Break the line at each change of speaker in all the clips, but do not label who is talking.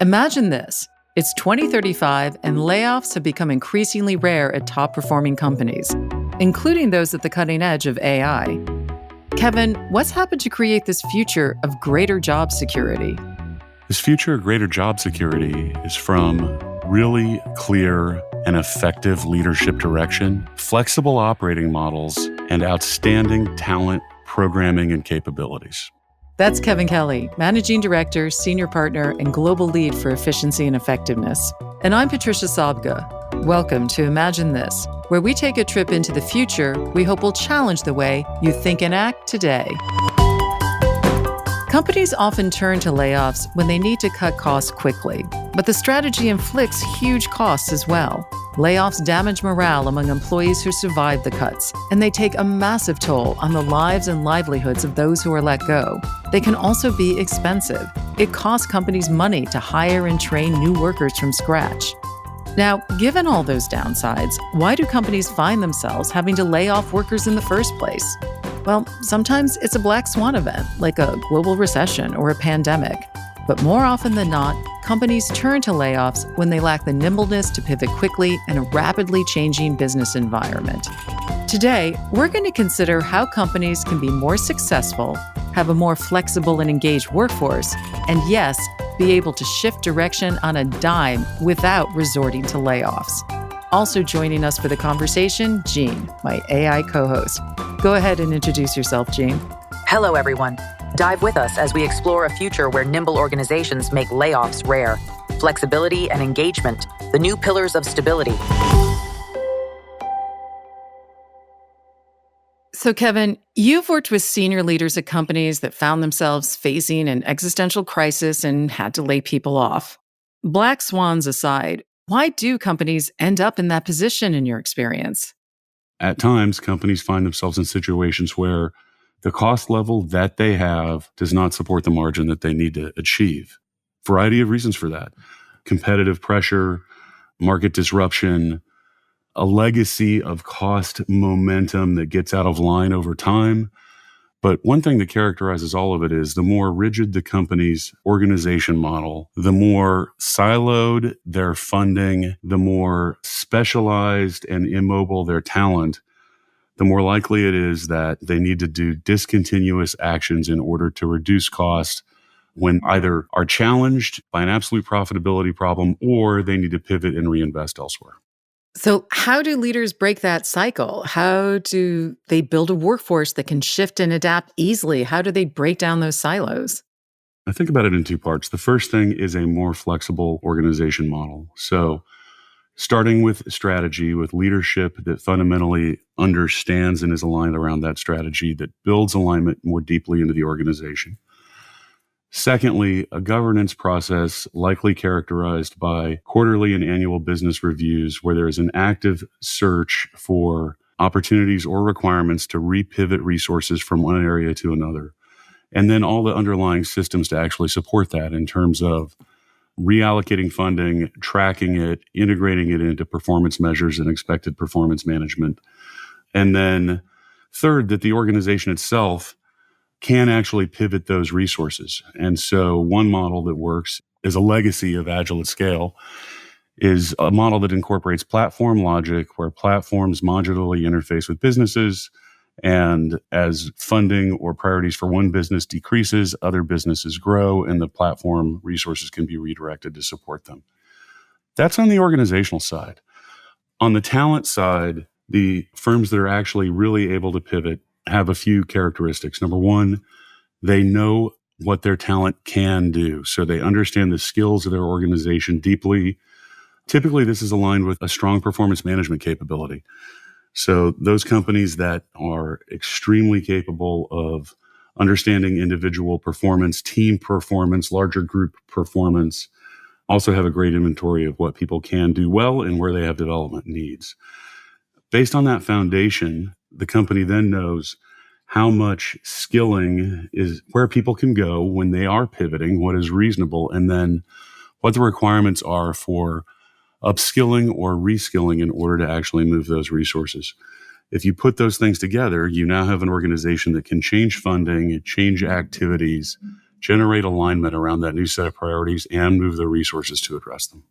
Imagine this. It's 2035 and layoffs have become increasingly rare at top-performing companies, including those at the cutting edge of AI. Kevin, what's happened to create this future of greater job security?
This future of greater job security is from really clear and effective leadership direction, flexible operating models, and outstanding talent, programming, and capabilities.
That's Kevin Kelley, Managing Director, Senior Partner, and Global Lead for Efficiency and Effectiveness. And I'm Patricia Sobka. Welcome to Imagine This, where we take a trip into the future we hope will challenge the way you think and act today. Companies often turn to layoffs when they need to cut costs quickly, but the strategy inflicts huge costs as well. Layoffs damage morale among employees who survive the cuts, and they take a massive toll on the lives and livelihoods of those who are let go. They can also be expensive. It costs companies money to hire and train new workers from scratch. Now, given all those downsides, why do companies find themselves having to lay off workers in the first place? Well, sometimes it's a black swan event, like a global recession or a pandemic. But more often than not, companies turn to layoffs when they lack the nimbleness to pivot quickly in a rapidly changing business environment. Today, we're going to consider how companies can be more successful, have a more flexible and engaged workforce, and yes, be able to shift direction on a dime without resorting to layoffs. Also joining us for the conversation, Jean, my AI co-host. Go ahead and introduce yourself, Jean.
Hello, everyone. Dive with us as we explore a future where nimble organizations make layoffs rare. Flexibility and engagement, the new pillars of stability.
So, Kevin, you've worked with senior leaders at companies that found themselves facing an existential crisis and had to lay people off. Black swans aside, why do companies end up in that position in your experience?
At times, companies find themselves in situations where the cost level that they have does not support the margin that they need to achieve. Variety of reasons for that. Competitive pressure, market disruption, a legacy of cost momentum that gets out of line over time. But one thing that characterizes all of it is the more rigid the company's organization model, the more siloed their funding, the more specialized and immobile their talent, the more likely it is that they need to do discontinuous actions in order to reduce costs when either are challenged by an absolute profitability problem or they need to pivot and reinvest elsewhere.
So how do leaders break that cycle? How do they build a workforce that can shift and adapt easily? How do they break down those silos?
I think about it in two parts. The first thing is a more flexible organization model. So starting with strategy, with leadership that fundamentally understands and is aligned around that strategy, that builds alignment more deeply into the organization. Secondly, a governance process likely characterized by quarterly and annual business reviews where there is an active search for opportunities or requirements to repivot resources from one area to another. And then all the underlying systems to actually support that in terms of reallocating funding, tracking it, integrating it into performance measures and expected performance management. And then third, that the organization itself can actually pivot those resources. And so one model that works is a legacy of Agile at Scale, is a model that incorporates platform logic where platforms modularly interface with businesses. And as funding or priorities for one business decreases, other businesses grow, and the platform resources can be redirected to support them. That's on the organizational side. On the talent side, the firms that are actually really able to pivot have a few characteristics. Number one, they know what their talent can do. So they understand the skills of their organization deeply. Typically, this is aligned with a strong performance management capability. So those companies that are extremely capable of understanding individual performance, team performance, larger group performance, also have a great inventory of what people can do well and where they have development needs. Based on that foundation, the company then knows how much skilling is where people can go when they are pivoting, what is reasonable, and then what the requirements are for upskilling or reskilling in order to actually move those resources. If you put those things together, you now have an organization that can change funding, change activities, generate alignment around that new set of priorities, and move the resources to address them.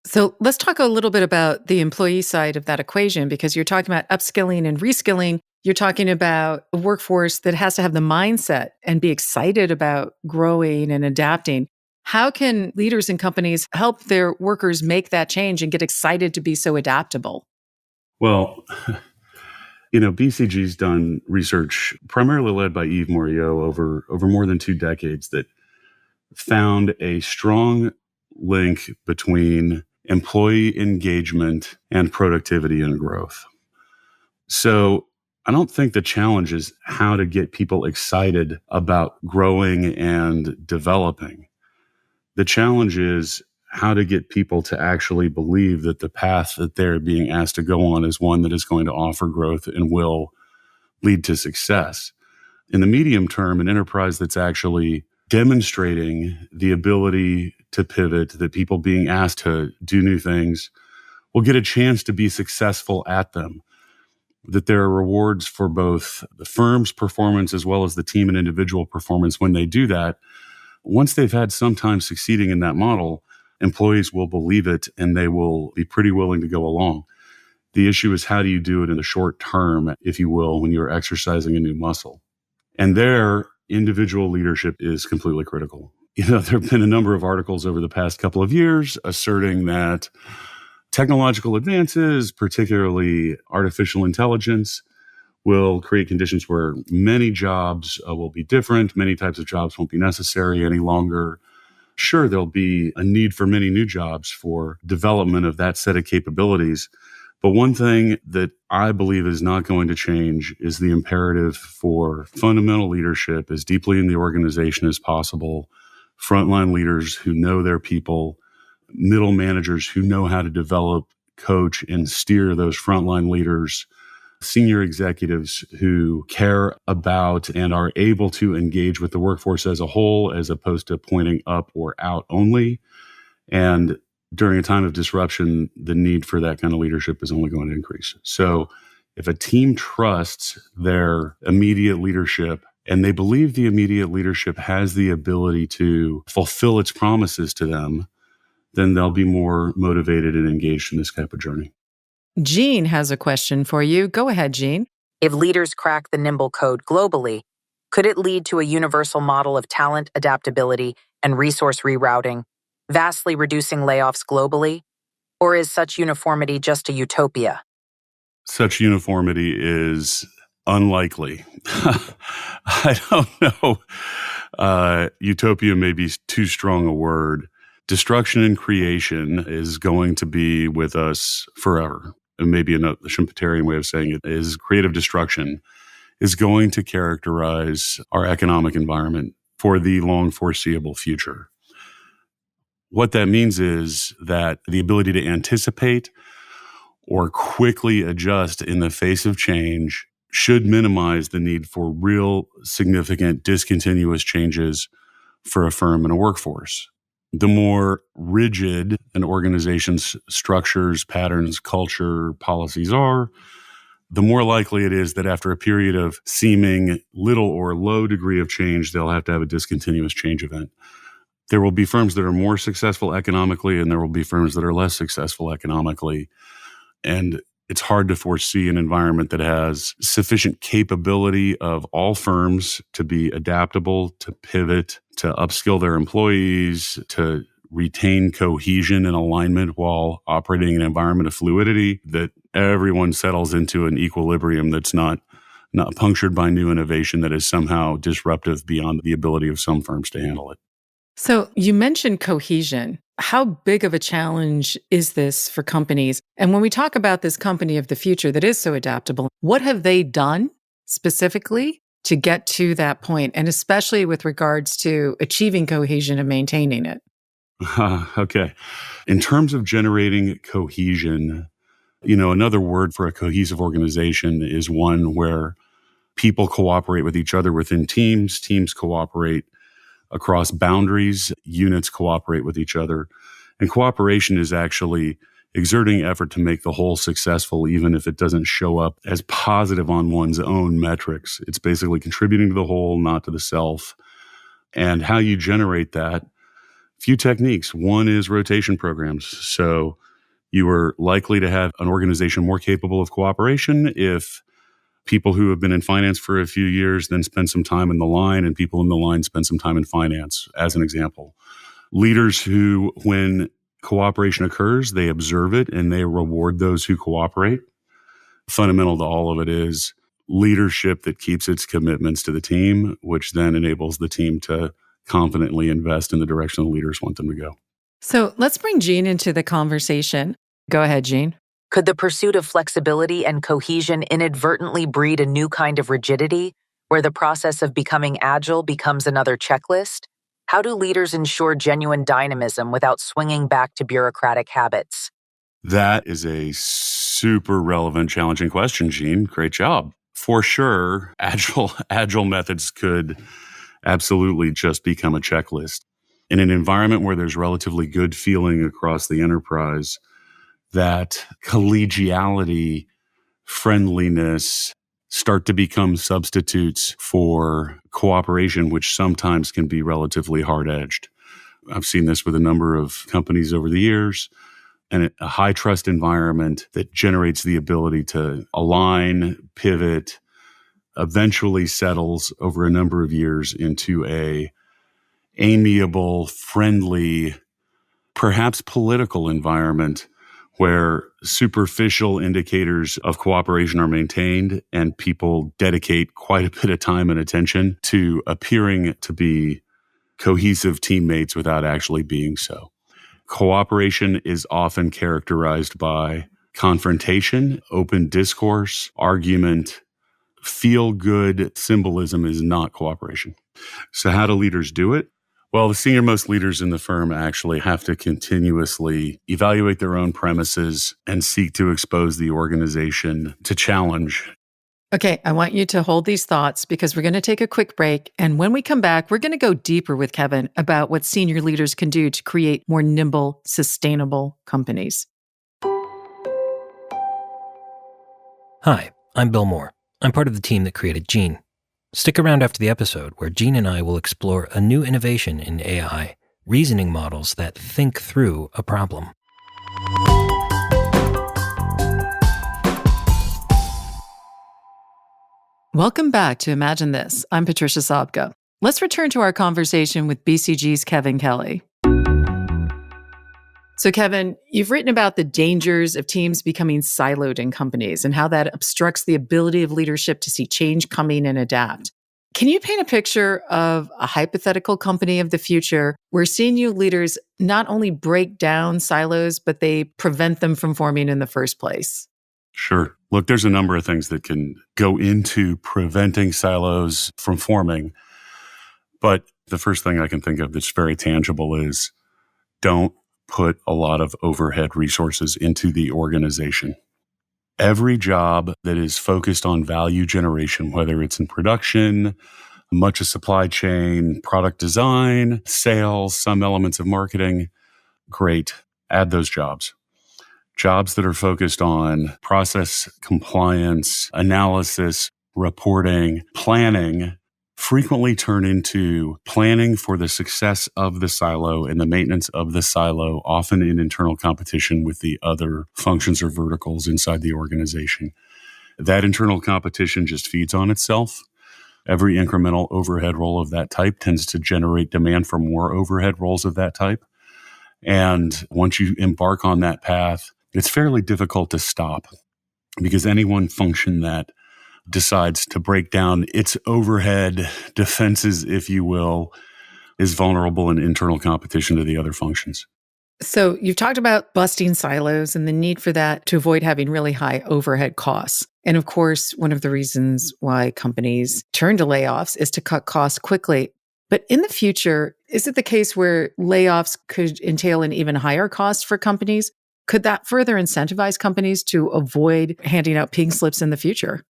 So let's talk a little bit about the employee side of that equation, because you're talking about upskilling and reskilling. You're talking about a workforce that has to have the mindset and be excited about growing and adapting. How can leaders and companies help their workers make that change and get excited to be so adaptable?
Well, BCG's done research primarily led by Yves Moriot over more than 2 decades that found a strong link between employee engagement and productivity and growth. So I don't think the challenge is how to get people excited about growing and developing. The challenge is how to get people to actually believe that the path that they're being asked to go on is one that is going to offer growth and will lead to success. In the medium term, an enterprise that's actually demonstrating the ability to pivot, that people being asked to do new things will get a chance to be successful at them, that there are rewards for both the firm's performance as well as the team and individual performance when they do that. Once they've had some time succeeding in that model, employees will believe it and they will be pretty willing to go along. The issue is, how do you do it in the short term, if you will, when you're exercising a new muscle? And there, individual leadership is completely critical. There have been a number of articles over the past couple of years asserting that technological advances, particularly artificial intelligence, will create conditions where many jobs will be different. Many types of jobs won't be necessary any longer. Sure, there'll be a need for many new jobs for development of that set of capabilities. But one thing that I believe is not going to change is the imperative for fundamental leadership as deeply in the organization as possible, frontline leaders who know their people, middle managers who know how to develop, coach, and steer those frontline leaders, senior executives who care about and are able to engage with the workforce as a whole, as opposed to pointing up or out only. And during a time of disruption, the need for that kind of leadership is only going to increase. So if a team trusts their immediate leadership and they believe the immediate leadership has the ability to fulfill its promises to them, then they'll be more motivated and engaged in this type of journey.
Jean has a question for you. Go ahead, Jean.
If leaders crack the nimble code globally, could it lead to a universal model of talent adaptability and resource rerouting, vastly reducing layoffs globally? Or is such uniformity just a utopia?
Such uniformity is unlikely. I don't know. Utopia may be too strong a word. Destruction and creation is going to be with us forever. And maybe the Schumpeterian way of saying it is creative destruction is going to characterize our economic environment for the long foreseeable future. What that means is that the ability to anticipate or quickly adjust in the face of change should minimize the need for real significant discontinuous changes for a firm and a workforce. The more rigid an organization's structures, patterns, culture, policies are, the more likely it is that after a period of seeming little or low degree of change, they'll have to have a discontinuous change event. There will be firms that are more successful economically, and there will be firms that are less successful economically. And it's hard to foresee an environment that has sufficient capability of all firms to be adaptable, to pivot, to upskill their employees, to retain cohesion and alignment while operating in an environment of fluidity, that everyone settles into an equilibrium that's not punctured by new innovation that is somehow disruptive beyond the ability of some firms to handle it.
So you mentioned cohesion. How big of a challenge is this for companies? And when we talk about this company of the future that is so adaptable, what have they done specifically to get to that point? And especially with regards to achieving cohesion and maintaining it?
Okay. In terms of generating cohesion, another word for a cohesive organization is one where people cooperate with each other within teams, teams cooperate across boundaries, units cooperate with each other. And cooperation is actually exerting effort to make the whole successful, even if it doesn't show up as positive on one's own metrics. It's basically contributing to the whole, not to the self. And how you generate that, few techniques. One is rotation programs. So you are likely to have an organization more capable of cooperation if people who have been in finance for a few years then spend some time in the line, and people in the line spend some time in finance, as an example. Leaders who, when cooperation occurs, they observe it and they reward those who cooperate. Fundamental to all of it is leadership that keeps its commitments to the team, which then enables the team to confidently invest in the direction the leaders want them to go.
So let's bring Jean into the conversation. Go ahead, Jean.
Could the pursuit of flexibility and cohesion inadvertently breed a new kind of rigidity, where the process of becoming agile becomes another checklist? How do leaders ensure genuine dynamism without swinging back to bureaucratic habits?
That is a super relevant, challenging question, Jean. Great job. For sure, agile methods could absolutely just become a checklist. In an environment where there's relatively good feeling across the enterprise, that collegiality, friendliness start to become substitutes for cooperation, which sometimes can be relatively hard-edged. I've seen this with a number of companies over the years, and a high trust environment that generates the ability to align, pivot, eventually settles over a number of years into a amiable, friendly, perhaps political environment where superficial indicators of cooperation are maintained and people dedicate quite a bit of time and attention to appearing to be cohesive teammates without actually being so. Cooperation is often characterized by confrontation, open discourse, argument. Feel-good symbolism is not cooperation. So how do leaders do it? Well, the senior-most leaders in the firm actually have to continuously evaluate their own premises and seek to expose the organization to challenge.
Okay, I want you to hold these thoughts because we're going to take a quick break. And when we come back, we're going to go deeper with Kevin about what senior leaders can do to create more nimble, sustainable companies.
Hi, I'm Bill Moore. I'm part of the team that created Gene. Stick around after the episode where Gene and I will explore a new innovation in AI, reasoning models that think through a problem.
Welcome back to Imagine This. I'm Patricia Sobka. Let's return to our conversation with BCG's Kevin Kelley. So Kevin, you've written about the dangers of teams becoming siloed in companies and how that obstructs the ability of leadership to see change coming and adapt. Can you paint a picture of a hypothetical company of the future where senior leaders not only break down silos, but they prevent them from forming in the first place?
Sure. Look, there's a number of things that can go into preventing silos from forming. But the first thing I can think of that's very tangible is don't put a lot of overhead resources into the organization. Every job that is focused on value generation, whether it's in production, much of supply chain, product design, sales, some elements of marketing, great. Add those jobs. Jobs that are focused on process compliance, analysis, reporting, planning, frequently turn into planning for the success of the silo and the maintenance of the silo, often in internal competition with the other functions or verticals inside the organization. That internal competition just feeds on itself. Every incremental overhead role of that type tends to generate demand for more overhead roles of that type. And once you embark on that path, it's fairly difficult to stop because any one function that decides to break down its overhead defenses, if you will, is vulnerable in internal competition to the other functions.
So you've talked about busting silos and the need for that to avoid having really high overhead costs. And of course, one of the reasons why companies turn to layoffs is to cut costs quickly. But in the future, is it the case where layoffs could entail an even higher cost for companies? Could that further incentivize companies to avoid handing out pink slips in the future?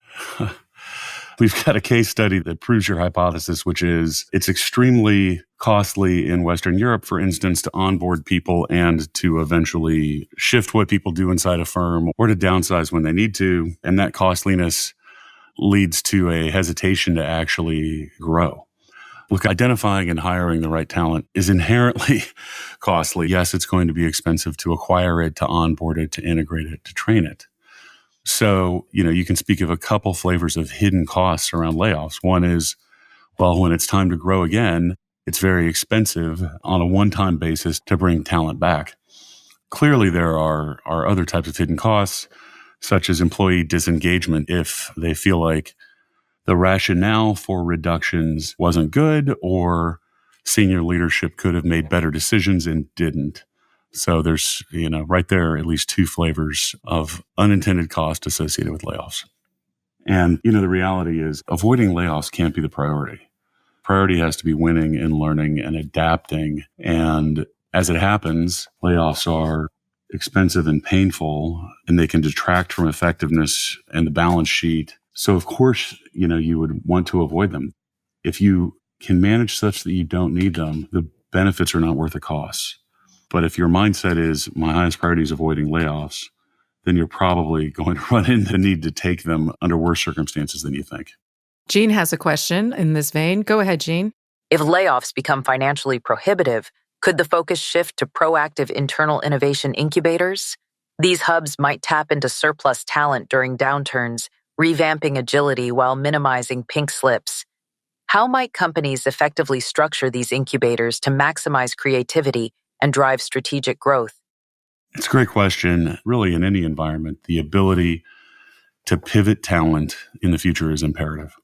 We've got a case study that proves your hypothesis, which is it's extremely costly in Western Europe, for instance, to onboard people and to eventually shift what people do inside a firm or to downsize when they need to. And that costliness leads to a hesitation to actually grow. Look, identifying and hiring the right talent is inherently costly. Yes, it's going to be expensive to acquire it, to onboard it, to integrate it, to train it. So, you can speak of a couple flavors of hidden costs around layoffs. One is, well, when it's time to grow again, it's very expensive on a one-time basis to bring talent back. Clearly, there are other types of hidden costs, such as employee disengagement if they feel like the rationale for reductions wasn't good or senior leadership could have made better decisions and didn't. So there's, right there, at least two flavors of unintended cost associated with layoffs. And, the reality is avoiding layoffs can't be the priority. Priority has to be winning and learning and adapting. And as it happens, layoffs are expensive and painful, and they can detract from effectiveness and the balance sheet. So of course, you would want to avoid them. If you can manage such that you don't need them, the benefits are not worth the costs. But if your mindset is my highest priority is avoiding layoffs, then you're probably going to run into the need to take them under worse circumstances than you think.
Jean has a question in this vein. Go ahead, Jean.
If layoffs become financially prohibitive, could the focus shift to proactive internal innovation incubators? These hubs might tap into surplus talent during downturns, revamping agility while minimizing pink slips. How might companies effectively structure these incubators to maximize creativity and drive strategic growth?
It's a great question. Really, in any environment, the ability to pivot talent in the future is imperative.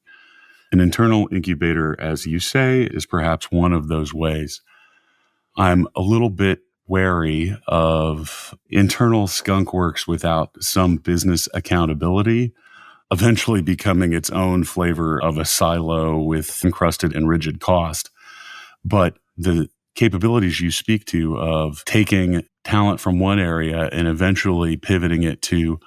An internal incubator, as you say, is perhaps one of those ways. I'm a little bit wary of internal skunk works without some business accountability, eventually becoming its own flavor of a silo with encrusted and rigid cost. But the capabilities you speak to of taking talent from one area and eventually pivoting it to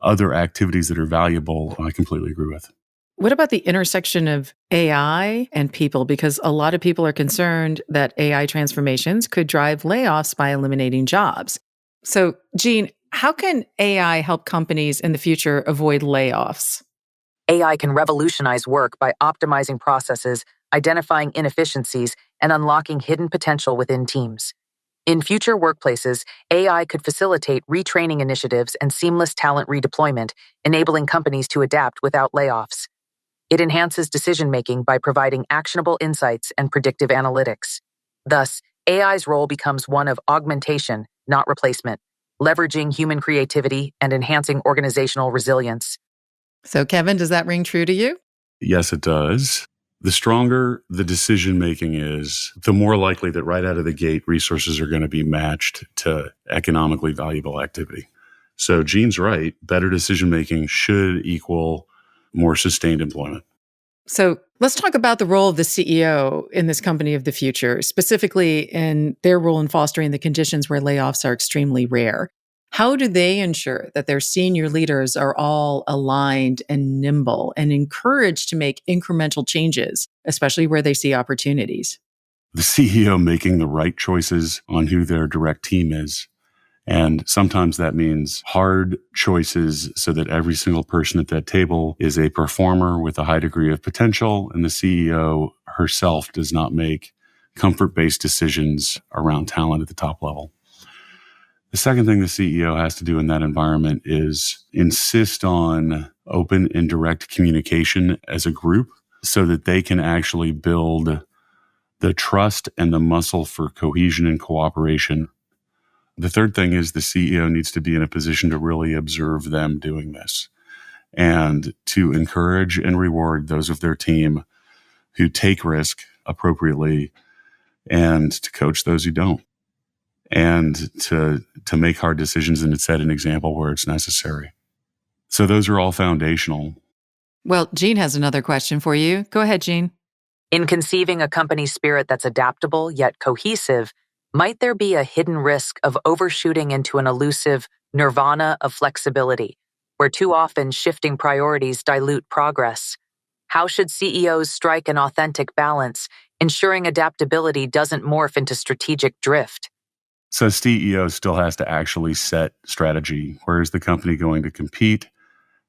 other activities that are valuable, I completely agree with.
What about the intersection of AI and people? Because a lot of people are concerned that AI transformations could drive layoffs by eliminating jobs. So, Jean, how can AI help companies in the future avoid layoffs?
AI can revolutionize work by optimizing processes, identifying inefficiencies, and unlocking hidden potential within teams. In future workplaces, AI could facilitate retraining initiatives and seamless talent redeployment, enabling companies to adapt without layoffs. It enhances decision-making by providing actionable insights and predictive analytics. Thus, AI's role becomes one of augmentation, not replacement, leveraging human creativity and enhancing organizational resilience.
So, Kevin, does that ring true to you?
Yes, it does. The stronger the decision-making is, the more likely that right out of the gate, resources are going to be matched to economically valuable activity. So Jean's right. Better decision-making should equal more sustained employment.
So let's talk about the role of the CEO in this company of the future, specifically in their role in fostering the conditions where layoffs are extremely rare. How do they ensure that their senior leaders are all aligned and nimble and encouraged to make incremental changes, especially where they see opportunities?
The CEO making the right choices on who their direct team is. And sometimes that means hard choices so that every single person at that table is a performer with a high degree of potential, and the CEO herself does not make comfort-based decisions around talent at the top level. The second thing the CEO has to do in that environment is insist on open and direct communication as a group so that they can actually build the trust and the muscle for cohesion and cooperation. The third thing is the CEO needs to be in a position to really observe them doing this and to encourage and reward those of their team who take risk appropriately and to coach those who don't, and to make hard decisions and to set an example where it's necessary. So those are all foundational.
Well, Jean has another question for you. Go ahead, Jean.
In conceiving a company spirit that's adaptable yet cohesive, might there be a hidden risk of overshooting into an elusive nirvana of flexibility, where too often shifting priorities dilute progress? How should CEOs strike an authentic balance, ensuring adaptability doesn't morph into strategic drift?
So CEO still has to actually set strategy. Where is the company going to compete?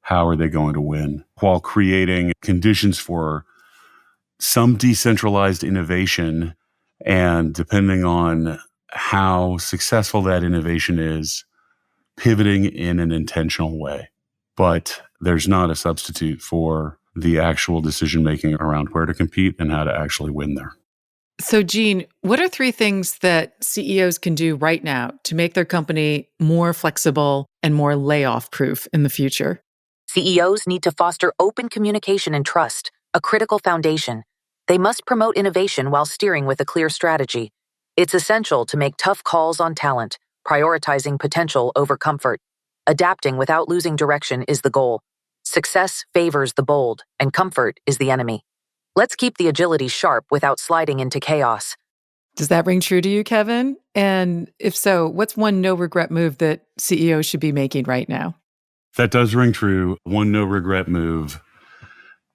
How are they going to win? While creating conditions for some decentralized innovation, and depending on how successful that innovation is, pivoting in an intentional way. But there's not a substitute for the actual decision-making around where to compete and how to actually win there.
So, Gene, what are 3 things that CEOs can do right now to make their company more flexible and more layoff-proof in the future?
CEOs need to foster open communication and trust, a critical foundation. They must promote innovation while steering with a clear strategy. It's essential to make tough calls on talent, prioritizing potential over comfort. Adapting without losing direction is the goal. Success favors the bold, and comfort is the enemy. Let's keep the agility sharp without sliding into chaos.
Does that ring true to you, Kevin? And if so, what's one no-regret move that CEOs should be making right now?
That does ring true. One no-regret move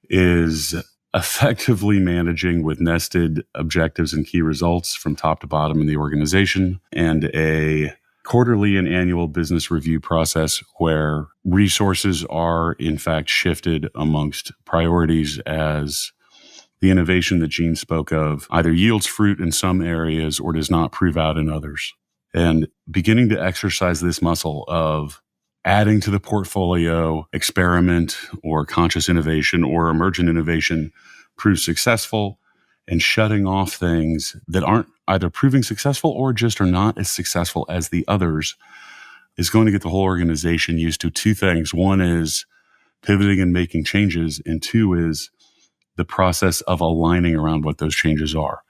is effectively managing with nested objectives and key results from top to bottom in the organization, and a quarterly and annual business review process where resources are in fact shifted amongst priorities as the innovation that Gene spoke of either yields fruit in some areas or does not prove out in others. And beginning to exercise this muscle of adding to the portfolio, experiment or conscious innovation or emergent innovation proves successful, and shutting off things that aren't either proving successful or just are not as successful as the others is going to get the whole organization used to 2 things. One is pivoting and making changes, and 2 is the process of aligning around what those changes are,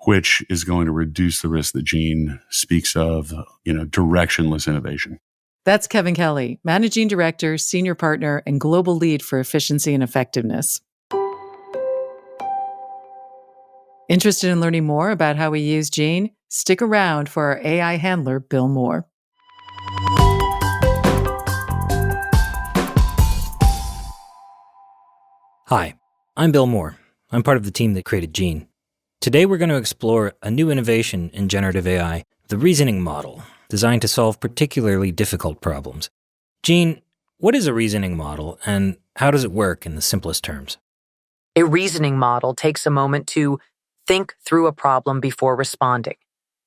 which is going to reduce the risk that Gene speaks of, directionless innovation.
That's Kevin Kelley, Managing Director, Senior Partner, and Global Lead for Efficiency and Effectiveness. Interested in learning more about how we use Gene? Stick around for our AI handler, Bill Moore.
Hi, I'm Bill Moore. I'm part of the team that created Gene. Today we're going to explore a new innovation in generative AI, the reasoning model, designed to solve particularly difficult problems. Gene, what is a reasoning model, and how does it work in the simplest terms?
A reasoning model takes a moment to think through a problem before responding.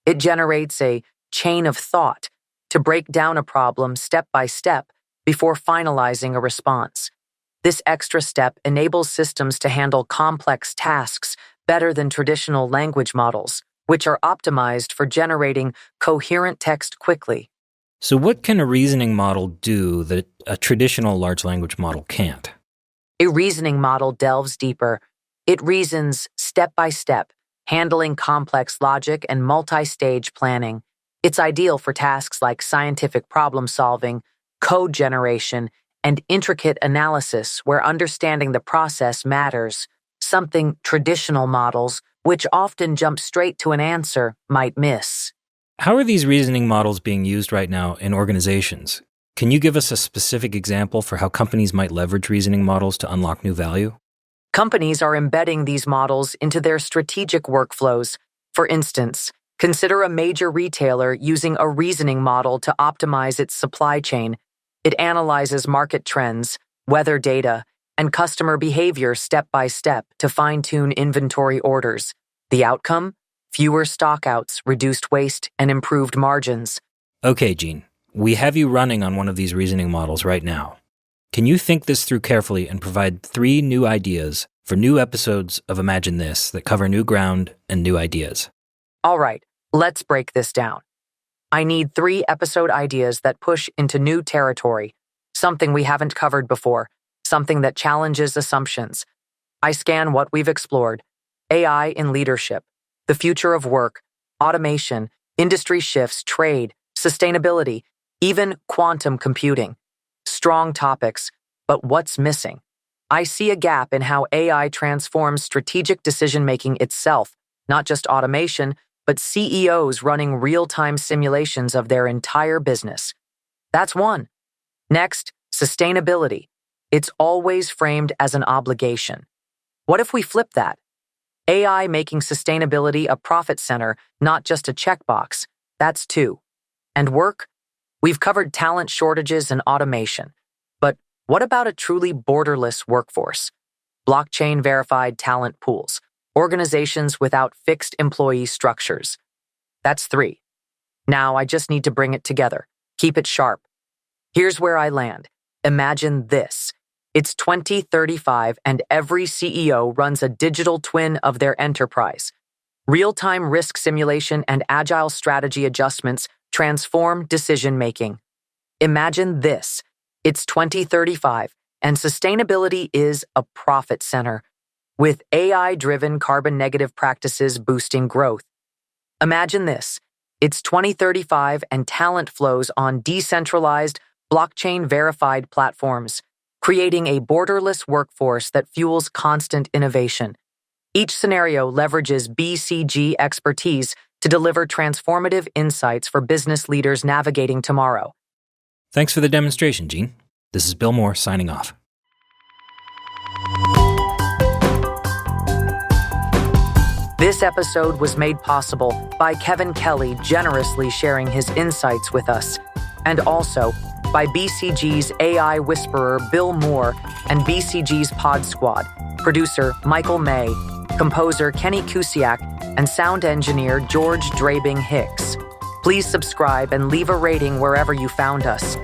It generates a chain of thought to break down a problem step by step before finalizing a response. This extra step enables systems to handle complex tasks better than traditional language models, which are optimized for generating coherent text quickly.
So what can a reasoning model do that a traditional large language model can't?
A reasoning model delves deeper. It reasons step by step, handling complex logic and multi-stage planning. It's ideal for tasks like scientific problem solving, code generation, and intricate analysis where understanding the process matters, something traditional models, which often jump straight to an answer, might miss.
How are these reasoning models being used right now in organizations? Can you give us a specific example for how companies might leverage reasoning models to unlock new value?
Companies are embedding these models into their strategic workflows. For instance, consider a major retailer using a reasoning model to optimize its supply chain. It analyzes market trends, weather data, and customer behavior step by step to fine-tune inventory orders. The outcome? Fewer stockouts, reduced waste, and improved margins.
Okay, Gene, we have you running on one of these reasoning models right now. Can you think this through carefully and provide 3 new ideas for new episodes of Imagine This that cover new ground and new ideas?
All right, let's break this down. I need 3 episode ideas that push into new territory, something we haven't covered before, something that challenges assumptions. I scan what we've explored: AI in leadership, the future of work, automation, industry shifts, trade, sustainability, even quantum computing. Strong topics, but what's missing? I see a gap in how AI transforms strategic decision-making itself, not just automation, but CEOs running real-time simulations of their entire business. That's one. Next, sustainability. It's always framed as an obligation. What if we flip that? AI making sustainability a profit center, not just a checkbox. That's 2. And work? We've covered talent shortages and automation. But what about a truly borderless workforce? blockchain-verified talent pools, organizations without fixed employee structures. That's 3. Now I just need to bring it together. Keep it sharp. Here's where I land. Imagine this. It's 2035 and every CEO runs a digital twin of their enterprise. Real-time risk simulation and agile strategy adjustments transform decision-making. Imagine this. It's 2035 and sustainability is a profit center, with AI-driven carbon-negative practices boosting growth. Imagine this. It's 2035 and talent flows on decentralized, blockchain-verified platforms, creating a borderless workforce that fuels constant innovation. Each scenario leverages BCG expertise to deliver transformative insights for business leaders navigating tomorrow.
Thanks for the demonstration, Gene. This is Bill Moore signing off.
This episode was made possible by Kevin Kelley generously sharing his insights with us, and also by BCG's AI whisperer Bill Moore and BCG's Pod Squad, producer Michael May, composer Kenny Kusiak, and sound engineer George Drabing Hicks. Please subscribe and leave a rating wherever you found us.